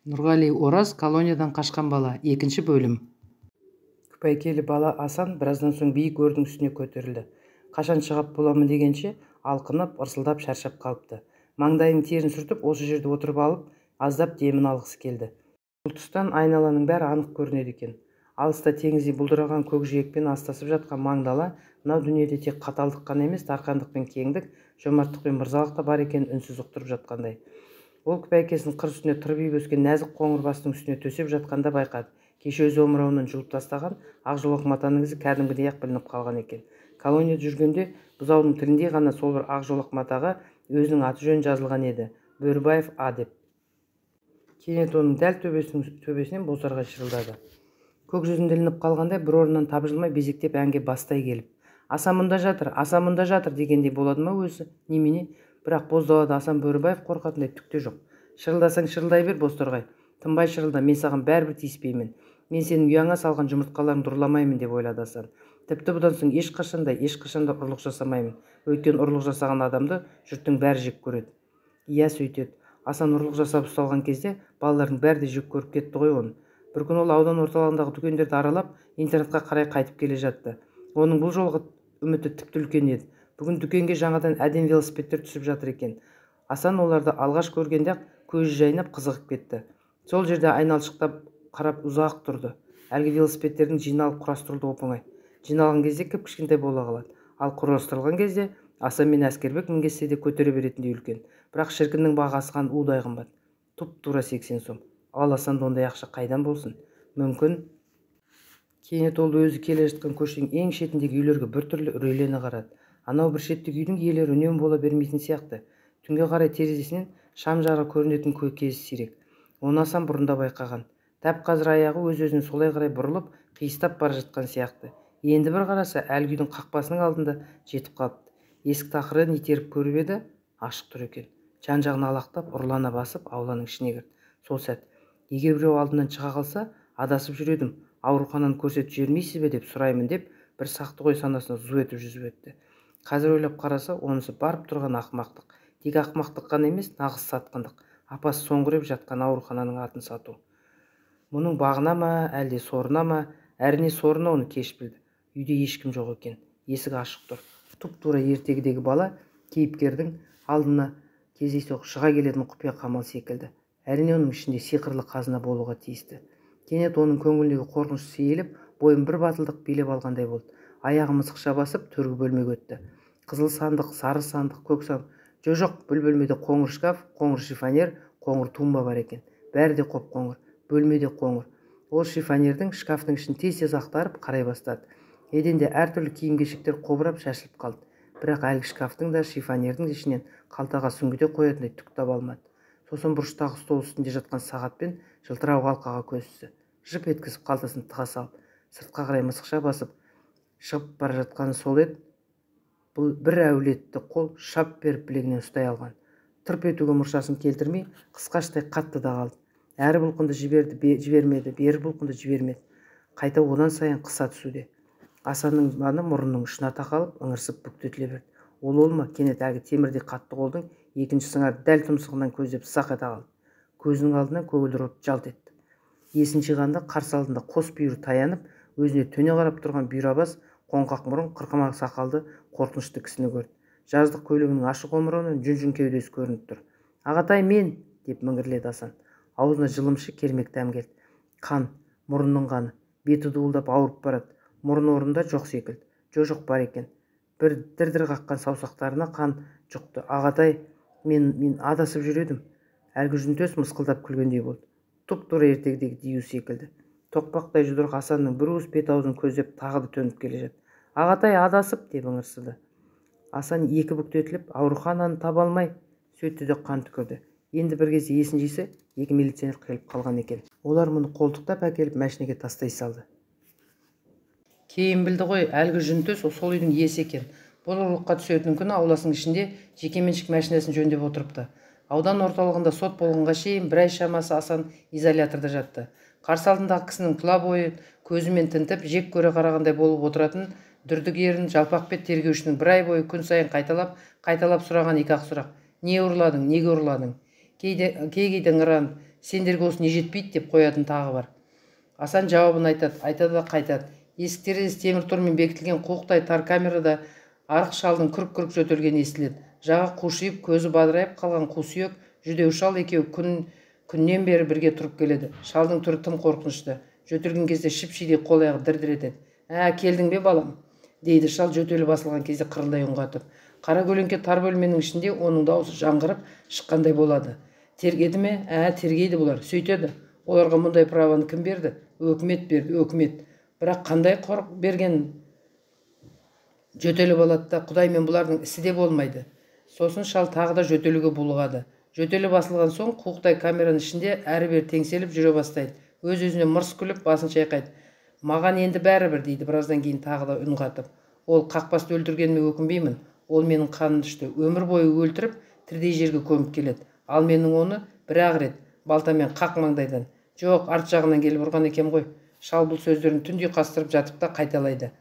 Нұрғали Ораз колониядан қашқан бала. 2 бөлім. Күпәйкелі бала Асан біраздан соң биік өрдің үстіне көтерілді. Қашан шығып боламын дегенше алқынып, ырсылдап шаршап қалыпты. Маңдайын терін сүртіп, осы жерде отырып алып, аздап демін алғысы келді. Бұл тұстан айналаның бәрі анық көрінеді екен. Алыста теңіздей бұлдыраған көкжиекпен астасып жатқан маңдала, мынау дүниеде тек қаталдық қана емес, тарқандық пен кеңдік, жомарттық пен мырзалық та бар екенін үнсіз ұқтырып жатқандай. Ол күпәйкесін қыр үстіне тырбиып өскен нәзік қоңыр бастың үстіне төсеп жатқанда байқады. Кеше өз омырауынан жұлып тастаған ақ жолақ матаның ізі кәдімгідей-ақ білініп қалған екен. Колонияда жүргенде бұзаудың тілінде ғана сол бір ақ жолақ матаға өзінің аты-жөні жазылған еді. Бөрібаев А деп. Кенет оның дәл төбесінен бозторғай шырылдады. Көк жүзінде ілініп қалғандай бір орнынан табжылмай безектеп әнге бастай келіп, Асан мұнда жатыр, Асан мұнда жатыр дегендей болады ма өзі? Немене? Бірақ боздалада Асан Бөрібаев қорқатындай түк те жоқ. Шырылдасаң шырылдай бер, бозторғай. Тынбай шырылда, мен саған бәрібір тиіспеймін. Мен сенің ұяңа салған жұмыртқаларыңды ұрламаймын деп ойлады Асан. Тіпті бұдан соң ешқашанда ұрлық жасамаймын. Өйткені ұрлық жасаған адамды жұрттың бәрі жек көреді. Иә, сөйтеді. Асан ұрлық жасап ұсталған кезде балалардың бәрі де жек көріп кетті ғой оны. Бір күн ол аудан орталығындағы дүкендерді аралап, интернетқа қарай қайтып келе жатты. Оның бұл жолғы үміті тіпті үлкен еді. Бүгін дүкенге жаңадан әдемі велосипедтер түсіп жатыр екен. Асан оларды алғаш көргенде-ақ көзі жайнап қызығып кетті. Сол жерде айналшықтап қарап ұзақ тұрды. Әлгі велосипедтердің жиналып құрастырылды оп-оңай. Жиналған кезде кіп-кішкентай бола қалады. Ал құрастырылған кезде Асан мен Әскербек мінгессе де көтере беретіндей үлкен. Бірақ шіркіннің бағасы қан удай қымбат. Тұп-тура 80 сом. Ал Асанда ондай ақша қайдан болсын? Мүмкін. Кенет ол өзі келе жатқан көшенің ең шетіндегі үйлерге біртүрлі үрейлене қарады. Анау бір шеттегі үйдің иелері үнемі бола бермейтін сияқты. Түнге қарай терезесінен шам жарығы көрінетін кезі сирек. Оны Асан бұрында байқаған. Тап қазір аяғы өз-өзіне солай қарай бұрылып, қиыстап бара жатқан сияқты. Енді бір қараса, әлгі үйдің қақпасының алдында жетіп қалыпты. Есік тақырын итеріп көріп еді, ашық тұр екен. Жан-жағын алақтап, ұрлана басып, ауланың ішіне кірді. Сол сәт, егер біреу алдынан шыға қалса, адасып жүр едім, аурухананы көрсетіп жібермейсіз бе деп сұраймын деп, бір сақты ғой санасына зу етіп жүзіп өтті. Қазір ойлап қараса, онысы барып тұрған ақымақтық. Тек ақымақтық қана емес, нағыз сатқындық. Апасы соңғы рет жатқан аурухананың атын сату. Мұның бағына ма, әлде сорына ма? Әрине сорына, оны кеш білді. Үйде ешкім жоқ екен. Есік ашық тұр. Тұп-тура ертегідегі бала кейіпкердің алдына кездейсоқ шыға келетін құпия қамал секілді. Әрине оның ішінде сиқырлы қазына болуға тиісті. Кенет оның көңіліндегі қорқыныш сейіліп, бойын бір батылдық билеп алғандай болды. Аяғы мысықша басып, төргі бөлмеге өтті. Қызыл сандық, сары сандық, көк сандық. Жоқ, бұл бөлмеде қоңыр шкаф, қоңыр шифонер, қоңыр тумба бар екен. Бәрі де қоп-қоңыр, бөлмеде қоңыр. Ол шифонердің шкафтың ішін тез ақтарып қарай бастады. Еденде әртүрлі киім-кешектер қобырап шашылып қалды. Бірақ әлгі шкафтың да шифонердің ішінен қалтаға сүңгіте қоятындай түк таба алмады. Сосын бұрыштағы стол үстінде жатқан сағатпен жылтырау қалқаға көз түсті. Жып еткізіп қалтасын тыға салып, сыртқа қарай мысықша басып шығып бара жатқаны сол еді. Бұл бір әулетті қол шап беріп білегінен ұстай алған. Тырп етуге мұршасын келтірмей, қысқаштай қатты да қалды. Әрі бұлқынды жібермеді, бері бұлқынды жібермеді. Қайта одан сайын қыса түсуде. Асанның баны мұрнының ұшына тақалып, ыңырсып бүктетіле берді. Ол ма? Кенет әлгі темірдей қатты қолдың екінші сыңары дәл тұмсығынан көздеп сақ ете қалды. Көзінің алдынан көгілдір от жалт етті. Есін жиғанда қарсы алдында қос бүйірі таянып, өзіне төне қарап тұрған бұйрабас, қоңқақ мұрын, қырқымақ сақалды қорқынышты кісіні көрді. Жаздық көйлегінің ашық омырауынан жүн-жүн кеудесі көрініп тұр. «Ағатай, мен!» деп міңгірледі Асан. Аузына жылымшы кермек дәм келді. Қан, мұрынның қаны, беті дуылдап ауырып барады. Мұрын орнында жоқ секілді. Жоқ бар екен. Бір дір-дір қаққан саусақтарына қан жұқты. «Ағатай, мен адасып жүр едім». Әлгі жүнтөс мысқылдап күлгендей болды. Тұп-тура ертегідегі дию секілді. Тоқпақтай жұдырық Асанның бір уыс бет-аузын көздеп тағы да төніп келе жатты. «Ағатай, адасып» деп ыңырсыды. Асан екі бүктетіліп, аурухананы таба алмай сөйтті де қан түкірді. Енді бір кезде есін жиса, екі милиционер келіп қалған екен. Олар мұны қолтықтап әкеліп мәшинеге тастай салды. Кейін білді ғой, әлгі жүнтөс сол үйдің иесі екен. Бұл ұрлыққа түсетін күні ауласының ішінде жекеменшік мәшинесін жөндеп отырыпты. Аудан орталығында сот болғанға шейін бір ай шамасы Асан изоляторда жатты. Қарсы алдындағы кісінің тұла бойы көзімен тінтіп, жек көре қарағандай болып отыратын дүрдік ерін жалпақ бет тергеушінің бір ай бойы күн сайын қайталап сұраған екі-ақ сұрақ. Не ұрладың, неге ұрладың? Кейде ыңыранып, Сендерге осы не жетпейді деп қоятын тағы бар. Асан жауабын айтады да қайтады. Есік терезесі темір тормен бекітілген қуықтай тар камерада арық шалдың күрк-күрк жөтелгені естіледі. Жағы қушиып, көзі бадырайып қалған қу сүйек жүдеу шал екеуі күннен бері бірге тұрып келеді. Шалдың түрі тым қорқынышты. Жөтелген кезде шіп-шидей қол-аяғы дір-дір етеді. Келдің бе балам? Дейді шал жөтелі басылған кезде қырылдай үн қатып. Қара көлеңке тар бөлменің ішінде оның даусы жаңғырып шыққандай болады. Тергеді ме? Тергейді бұлар. Сөйтеді. Оларға мұндай праваны кім берді? Өкімет берді, өкімет. Бірақ қандай қорық берген жөтелі болады да, Құдай мен бұлардың ісі де болмайды. Сосын шал тағы да жөтеліге булығады. Жөтелі басылған соң қуықтай камераның ішінде әрі-бері теңселіп жүре бастайды. Өз-өзіне мырс күліп басын шайқайды. Маған енді бәрібір дейді, біраздан кейін тағы да үн қатып. Ол қақпасты өлтіргеніме өкінбеймін. Ол менің қанымды ішті. Өмір бойы өлтіріп, тірідей жерге көміп келеді. Ал менің оны бір-ақ рет балтамен қақ маңдайдан. Жоқ, арт жағынан келіп ұрған екен ғой. Шал бұл сөздерін түнде қастырып жатып та қайталайды.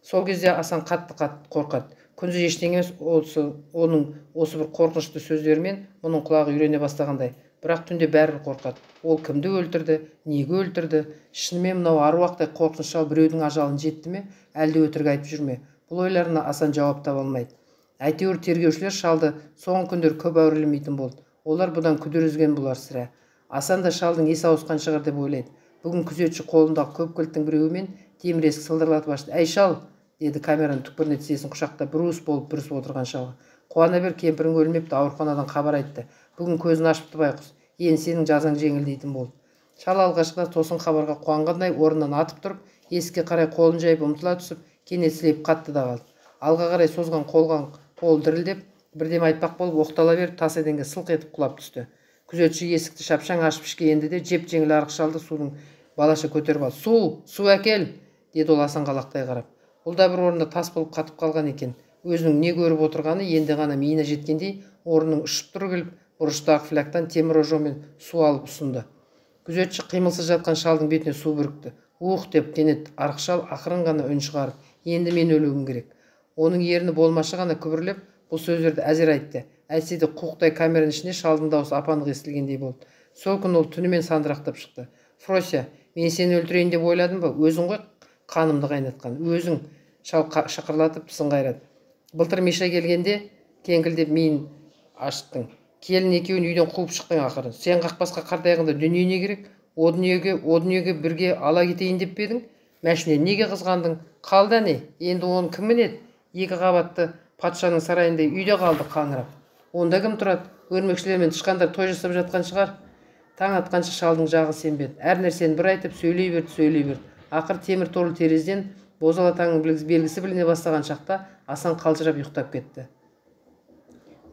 Сол кезде Асан қатты қорқады. Күндіз ештеңе емес, оның осы бір қорқынышты сөздерімен мұның құлағы үйрене бастағандай. Бірақ түнде бәрібір қорқады. Ол кімді өлтірді, неге өлтірді? Шынымен мынау аруақтай қорқыныш шал біреудің ажалын жетті ме, әлде өтірік айтып жүр ме? Бұл ойларына Асан жауап таба алмайды. Әйтеуір тергеушілер шалды соңғы күндер көп әурелемейтін болды. Олар бұдан күдер үзген бұлар сірә. Асан да шалдың есі ауысқан шығар деп ойлайды. Бүгін күзетші қолындағы көп кілттің біреуімен темір есік сылдырлатып ашты. «Әй шал!» деді камераның түкпіріне тізесін құшақтап брус болып бүрісіп отырған шалға. «Қуана бер, кемпірің өлмепті, ауруханадан хабар айтты. Бүгін көзін ашыпты байқұс. Енді сенің жазаң жеңілдейтін болды». Шал алғашқыда тосын хабарға қуанғандай орнынан атып тұрып, есікке қарай қолын жайып ұмтыла түсіп, кенет сілейіп қатты да қалды. Алға қарай созған қол дірілдеп, бірдеме айтпақ болып оқтала беріп тас еденге сылқ етіп құлап түсті. Күзетші есікті шапшаң ашып ішке енді де жеп-жеңіл арық шалды судың балаша көтеріп алды. Су әкел!» деді ол Асанға лақтай қарап. Бұл да бір орында тас болып қатып қалған екен. Өзінің не көріп отырғаны енді ғана миына жеткендей, орнының ұшып тұрып келіп, бұрыштағы фляктан темір ожаумен су алып ұсынды. Күзетші қимылсыз жатқан шалдың бетіне су бүрікті. «Ух!» деп кенет арық шал ақырын ғана үн шығарып, «Енді мен өлуім керек». Оның ерні болмашы ғана күбірлеп, бұл сөздерді әзер айтты. Әйтсе де қуықтай камераның ішінде шалдың даусы апанық естілгендей болды. Сол күн ол түнімен сандырақтап шықты. «Фрося, мен сені өлтірейін деп ойладым ба? Өзің ғой қанымды қайнатқан. Өзің!» Шал шақырлатып тісін қайрады. «Былтыр Миша келгенде кеңкілдеп миын аштың. Келін екеуін үйден қуып шықтың ақыры. Сен қақпасқа қартайғанда дүние не керек? О дүниеге бірге ала кетейін деп пе едің? Мәшіне неге қызғандың? Қалды не? Енді оны кім мінеді? Екі қабатты патшаның сарайындай үйде қалды қаңырап. Онда кім тұрады? Өрмекшілер мен тышқандар той жасап жатқан шығар». Таң атқанша шалдың жағы сенбеді. Әр нәрсені бір айтып сөйлей берді. Ақыр темір торлы терезеден бозала таңның белгісі біліне бастаған шақта Асан қалжырап ұйықтап кетті.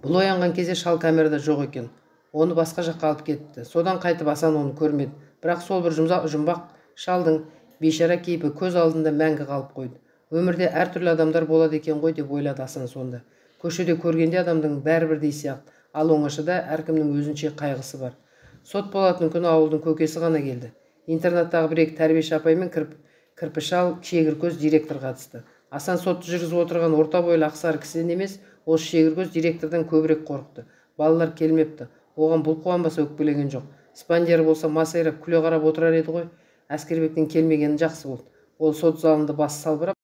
Бұл оянған кезде шал камерада жоқ екен. Оны басқа жаққа алып кетті. Содан қайтып Асан оны көрмеді. Бірақ сол бір жұмбақ шалдың бейшара кейпі көз алдында мәңгі қалып қойды. Өмірде әртүрлі адамдар болады екен ғой деп ойлады Асан сонда. Көшеде көргенде адамның бәрі бірдей сияқты, ал оңашада әркімнің өзінше қайғысы бар. Сот болатын күні ауылдың көкесі ғана келді. Интернаттағы бір-екі тәрбиеші апай мен кірпі шал, шегір көз директор қатысты. Асан сотты жүргізіп отырған орта бойлы ақсары кісіден емес, осы шегір көз директордан көбірек қорықты. Балалар келмепті. Оған бұл қуанбаса өкпелеген жоқ. Спандияр болса масайрап күле қарап отырар еді ғой. Әскербектің келмегені жақсы болды. Ол сот залында басы салбырап,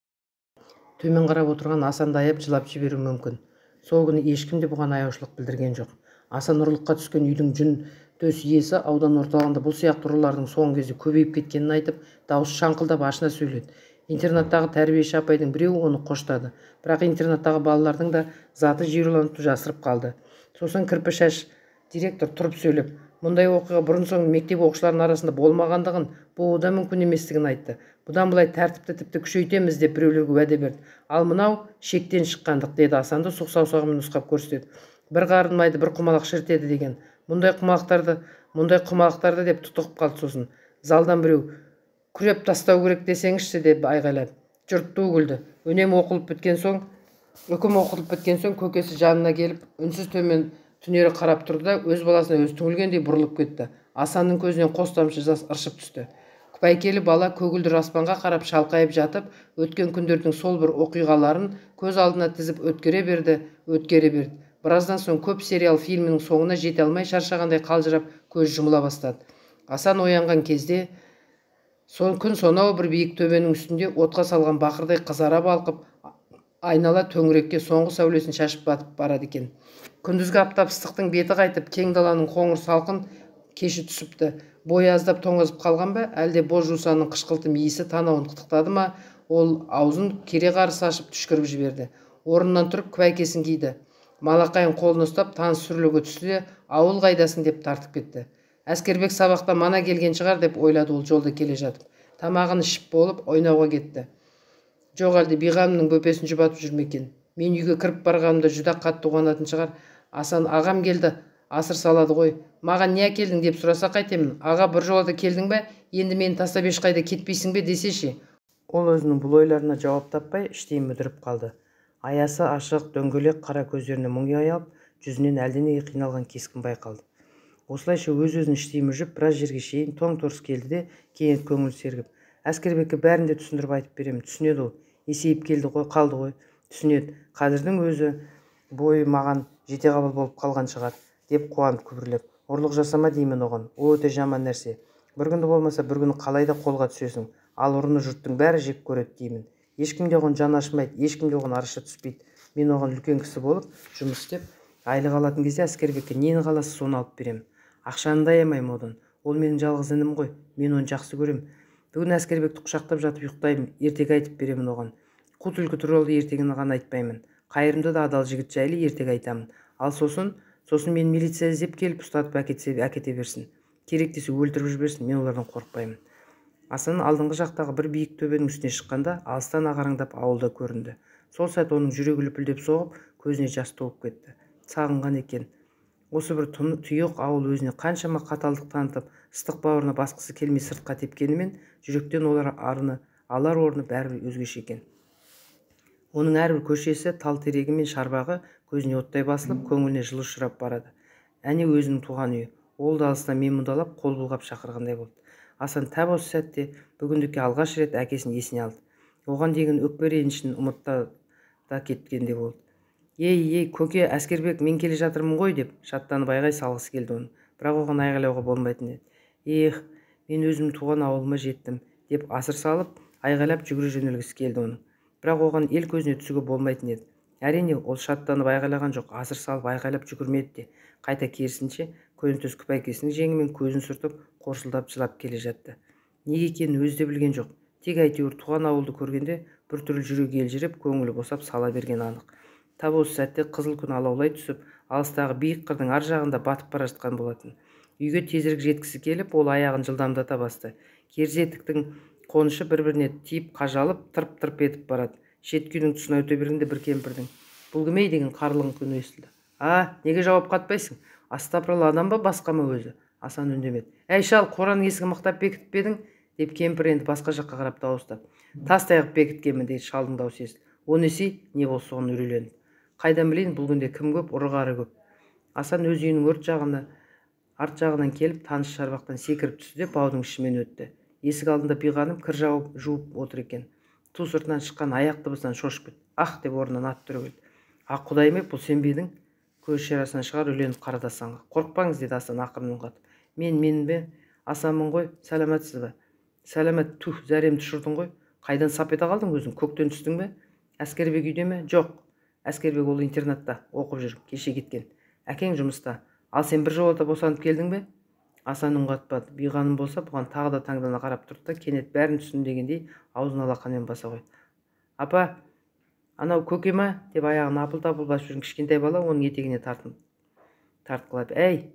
төмен қарап отырған Асанды аяп жылап жіберуі мүмкін. Сол күні ешкім де бұған аяушылық білдірген жоқ. Асан ұрлыққа түскен үйдің жүн төс иесі аудан орталығында бұл сияқты ұрылардың соңғы кезде көбейіп кеткенін айтып, дауысы шаңқылдап ашына сөйледі. Интернаттағы тәрбиеші апайдың біреуі оны қоштады. Бірақ интернаттағы балалардың да заты жүйреланып жасырып қалды. Сосын кірпі шаш директор тұрып сөйлеп, мұндай оқиға бұрын-соңды мектеп оқушыларының арасында болмағандығын, болуы да мүмкін еместігін айтты. Бұдан былай тәртіпті тіпті күшейтеміз деп біреулерге уәде берді. Ал мынау шектен шыққандық, деді Асанды сұқ саусағымен нұсқап көрсетеді. Бір қарын майды бір құмалақ шіртеді деген. Мұндай құмалақтарды деп тұтығып қалды. Сосын залдан біреу, күреп тастау керек десеңізші деп айғайлады. Жұрт ду күлді. Үкім оқылып біткен соң көкесі жанына келіп, үнсіз төмен түнері қарап тұрды да өз баласына өзі түңілгендей бұрылып кетті. Асанның көзінен қос тамшы жас ыршып түсті. Күпәйкелі бала көгілдір аспанға қарап шалқайып жатып, өткен күндердің сол бір оқиғаларын көз алдына тізіп өткере берді. Біраздан соң көп сериал фильмнің соңына жете алмай шаршағандай қалжырап көз жұмыла бастады. Асан оянған кезде күн сонау бір биік төбенің үстінде отқа салған бақырдай қызара балқып, айнала төңірекке соңғы сәулесін шашып батып барады екен. Күндізгі аптап ыстықтың беті қайтып, кең даланың қоңыр салқын кеші түсіпті. Бойы аздап тоңазып қалған ба, әлде боз жусанның қышқылтым иісі танауын қытықтады ма, ол аузын кере қарыс ашып түшкіріп жіберді. Орнынан тұрып күбәйкесін киді. Малақайын қолын ұстап таныс сүрлеуге түсті де, ауыл қайдасын деп тартып кетті. Әскербек сабақта мана келген шығар деп ойлады ол жолда келе жатып. Тамағын ішіп болып ойнауға кетті. Жоқ, әлде биғамның бөпесін жұбатып жүр ме екен? Мен үйге кіріп барғанымда жүдә қатты қуанатын шығар. Асан, ағам келді, асыр салады ғой. Маған не әкелдің деп сұраса қайтемін. Аға, бір жолата келдің бе? Енді мені тастап ешқайда кетпейсің бе десеші. Ол өзінің бұл ойларына жауап таппай іштей мүдіріп қалды. Аясы ашық, дөңгелек қара көздеріне мұң ұялап, жүзінен әлденеге қиналған кескін байқалды. Осылайша өз-өзін іштей мүжіп, біраз жерге шейін тоң-торыс келді де, кенет көңіл сергіп, Әскербекке бәрін де түсіндіріп айтып беремін. Түсінеді ол. Есейіп қалды ғой. Түсінеді. Қазірдің өзі бойы маған жете қабыл болып қалған шығар, деп қуанып күбірлеп. Ұрлық жасама деймін оған. Ол өте жаман нәрсе. Бір күнді болмаса бір күні қалай да қолға түсесің. Ал ұрыны жұрттың бәрі жек көреді деймін. Ешкім де оған жаны ашымайды, ешкім де оған араша түспейді. Мен оған үлкен кісі болып жұмыс істеп, айлық алатын кезде Әскербекке нені қаласа соны алып беремін. Ақшаны да аямаймын одан. Ол менің жалғыз інім ғой. Мен оны жақсы көремін. Бүгін Әскербекті құшақтап жатып ұйықтаймын. Ертең айтып беремін оған. Қу түлкі туралы ертеңін ғана айтпаймын. Қайырымды да адал жігіт жайлы ертең айтамын. Ал сосын мен милиция іздеп келіп ұстатып әкете берсін. Керек десе өлтіріп жіберсін. Мен олардан қорықпаймын. Асан алдыңғы жақтағы бір биік төбенің үстіне шыққанда, алыстан ағараңдап ауылда көрінді. Сол сәт оның жүрегі лүпілдеп соғып, көзіне жас толып кетті. Сағынған екен. Осы бір тұйық ауыл өзіне қаншама қаталдық танытып, ыстық бауырына басқысы келмей сыртқа тепкенімен, жүректен алар орны бәрібір өзгеше екен. Оның әрбір көшесі, тал терегі мен шарбағы көзіне оттай басылып, көңіліне жылы ұшырап барады. Әне өзінің туған үйі. Ол да алыстан менмұндалап, қол бұлғап шақырғандай болды. Асан тап осы сәтте бүгіндікке алғаш рет әкесін есіне алды. Оған деген өкпе ренішін ұмытта да кеткенде болды. Ей, көке, Әскербек, мен келе жатырмын ғой деп шаттанып айғай салғысы келді оны. Бірақ оған айғайлауға болмайтын еді. Мен өзім туған ауылыма жеттім деп асыр салып, айғайлап жүгіре жөнелгісі келді оның. Бірақ оған ел көзіне түсуге болмайтын еді. Әрине, ол шаттанып айғайлаған жоқ, асыр салып айғайлап жүгірмеді де. Қайта керісінше, көнетөс күпәйкесінің жеңімен көзін сүртіп, қорсылдап жылап келе жатты. Неге екенін өзі де білген жоқ. Тек әйтеуір туған ауылды көргенде біртүрлі жүрегі елжіреп, көңілі босап сала берген анық. Тап осы сәтте қызыл күн алаулай түсіп, алыстағы биік қырдың ар жағында батып бара жатқан болатын. Үйге тезірек жеткісі келіп, ол аяғын жылдамдата басты. Керзетіктің қонышы бір-біріне тиіп қажалып, тырп-тырп етіп барады. Шеткүйдің тұсына өте бергенде бір кемпірдің "Бұл кім ей?" деген қарлығын күні естілді. Неге жауап қатпайсың? Астапыралла адам ба, басқа ма өзі? Асан үндемеді. "Әй шал, қораның есігін мықтап бекітпедің?" деп кемпір енді басқа жаққа қарап дауыстап. "Тастай қып бекіткенмін" дейді шалдың даусы естілді. "О несі?" не болса соған үрейленді. "Қайдан білейін, бұл күнде кім көп, ұры-қары көп." Асан өз үйінің арт жағынан келіп, таныс шарбақтан секіріп түсті де баудың ішімен өтті. Есік алдында биғаным кір жуып отыр екен. Ту сыртынан шыққан аяқ дыбысынан шошып кетті. "Ах!" деп орнынан атып түрегелді. "Құдайым-ай, бұл сен бе едің?" Көз шарасынан шығар үйленіп қарады Асанға. "Қорықпаңыз" деді Асан ақырын үн қатып. Мен бе? Асанмын ғой, сәлеметсіз бе?" "Сәлемет, зәремді ұшырдың ғой. Қайдан сап ете қалдың өзің, көктен түстің бе?" "Әскербек үйде ме?" "Жоқ, Әскербек ол интернатта оқып жүр, кеше кеткен. Әкең жұмыста. Ал сен бір жолата босанып келдің бе?" Асан үн қатпады. Биғаным болса бұған тағы да таңдана қарап тұрды да кенет бәрін түсіндегендей аузын алақанымен баса қойды. "Апа, анау көке ма?" деп аяғын апыл-тапыл басып жүрген кішкентай бала оның етегіне тартқылап. "Әй,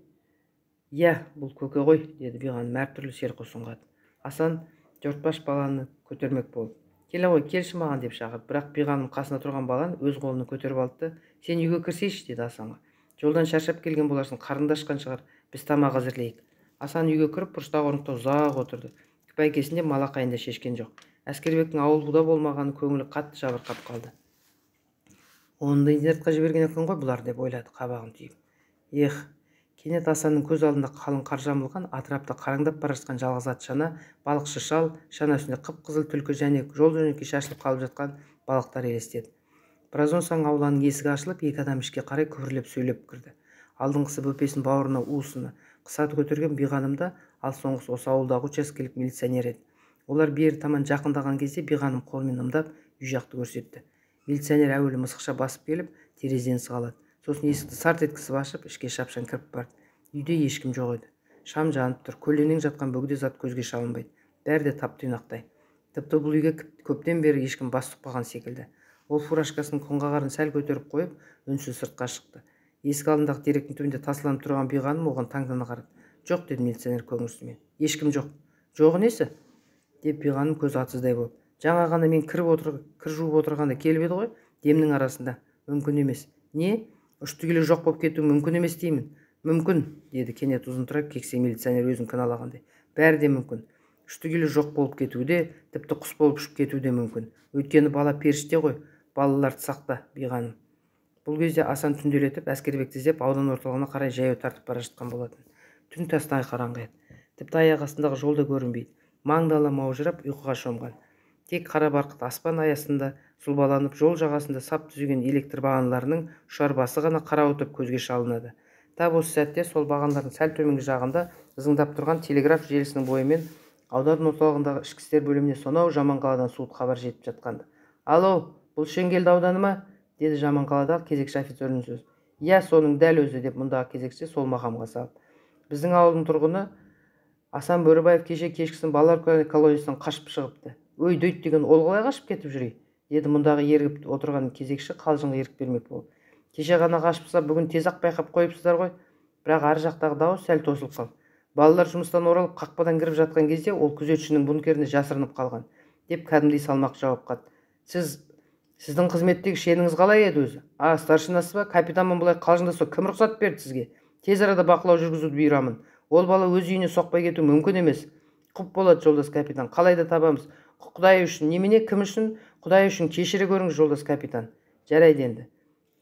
иә, бұл көке ғой" деді биғаным әртүрлі селқос үн қатып. Асан жортпаш баланы көтермек болды. "Келе ғой, келші маған" деп шақырды. Бірақ биғаным қасына тұрған баланы өз қолына көтеріп алды. "Сен үйге кірсейші" деді Асанға. "Жолдан шаршап келген боларсың, қарның да ашқан шығар. Біз тамақ әзірлейік." Асан үйге кіріп бұрыштағы орындықта ұзақ отырды. Күпәйкесінде малақайын да шешкен жоқ. Әскербектің ауылда болмағаны көңілі қатты жабырқап қалды. "Оны да интернатқа жіберген екен ғой бұлар" деп ойлады қабағын түйіп. Кенет Асанның көз алдында қалың қар жамылған, атырапта қараңдап бара жатқан жалғыз ат шана, балықшы шал, шана үстінде қып-қызыл түлкі және жол жөнекей шашылып қалып жатқан балықтар елестеді. Біраздан соң ауланың есігі ашылып, екі адам ішке қарай күбірлеп сөйлеп кірді. Алдыңғысы бөпесін бауырына уысына қыса көтерген биғанымда, ал соңғысы осы ауылдағы учаскелік милиционер еді. Олар бері таман жақындаған кезде биғаным қолымен ымдап үй жақты көрсетті. Милиционер әуелі мысықша басып келіп, терезені сығалады. Сосын есікті сарт еткізіп ашып, ішке шапшаң кіріп барды. Үйде ешкім жоқ еді. Шам жанып тұр, көлденең жатқан бөгде зат көзге шалынбайды. Бәрі де тап-тұйнақтай. Тіпті бұл үйге көптен бері ешкім бас сұқпаған секілді. Ол фуражкасының қоңқағарын сәл көтеріп қойып, үнсіз сыртқа шықты. Есік алдындағы теректің түбінде тасаланып тұрған биғаным оған таңдана қарады. Жоқ, деді милиционер көңілсізмен. Ешкім жоқ. Жоғы несі? Деп биғаным көз атсыздай болып. Жаңа ғана мен кір жуып отырғанда келіп еді ғой, демнің арасында. Мүмкін емес. Не? Ұшты-күйлі жоқ болып кетуі мүмкін емес деймін. Мүмкін, деді кенет ұзынтұра кексе милиционер өзін кіналағандай. Бәрі де мүмкін. Ұшты-күйлі жоқ болып кетуі де, тіпті құс болып ұшып кетуі де мүмкін. Өйткені бала періште ғой, балаларды сақта, биғаным. Бұл кезде Асан түнделетіп, Әскербекті іздеп аудан орталығына қарай жаяу тартып бара жатқан болатын. Түн тастай қараңғы еді. Тіпті аяқ астындағы жол да көрінбейді. Маңдала маужырап ұйқыға шомған. Тек қара барқыт аспан аясында сұлбаланып, жол жағасында сап түзеген электр бағаналарының ұшар басы ғана қарауытып көзге шалынады. Тап осы сәтте сол бағаналардың сәл төменгі жағында ызыңдап тұрған телеграф желісінің бойымен аудан орталығындағы ішкі істер бөліміне сонау Жаманқаладан суыт хабар жетіп жатқанды. Алло, бұл Шеңгелді ауданы ма? Деді Жаманқаладағы кезекші офицер үнсіз. Иә, соның дәл өзі, деп мұндағы кезекші сол мақамға салып. Біздің ауылдың тұрғыны Асан Бөрібаев кеше кешкісін балалар колониясынан қашып шығыпты. Өй, дөйт деген ол қалай қашып кетіп жүр? Деді мұндағы ергіп отырған кезекші қалжыңға ерік бермек болып. Кеше ғана қашыпса, бүгін тез-ақ байқап қойыпсыздар ғой. Бірақ ар жақтағы дауыс сәл тосылып қалды. Балалар жұмыстан оралып қақпадан кіріп жатқан кезде ол күзетшінің бункеріне жасырынып қалған, деп кәдімгідей салмақ жауап қатты. Сіздің қызметтегі шеніңіз қалай еді өзі? Старшинасы ба? Капитанмен бұлай қалжыңдасуға кім рұқсат берді сізге? Тез арада бақылау жүргізуді бұйырамын. Ол бала өз үйіне соқпай кету мүмкін емес. Құп болады, жолдас капитан. Қалай да табамыз. Құдай үшін, немене, кім үшін? Құдай үшін кешіре көріңіз, жолдас капитан. Жарайды енді.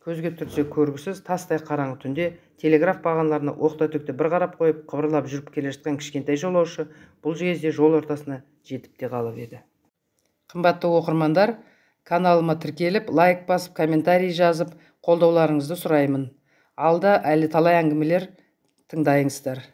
Көзге түртсе көргісіз, тастай қараңғы түнде телеграф бағаналарына оқта-төкте бір қарап қойып, қыбырлап жүріп келе жатқан кішкентай жолаушы бұл кезде жол ортасына жетіп те қалып еді. Қымбатты оқырмандар, каналыма тіркеліп, лайк басып, комментарий жазып, қолдауларыңызды сұраймын. Алда әлі талай әңгімелер тыңдайыңыздар.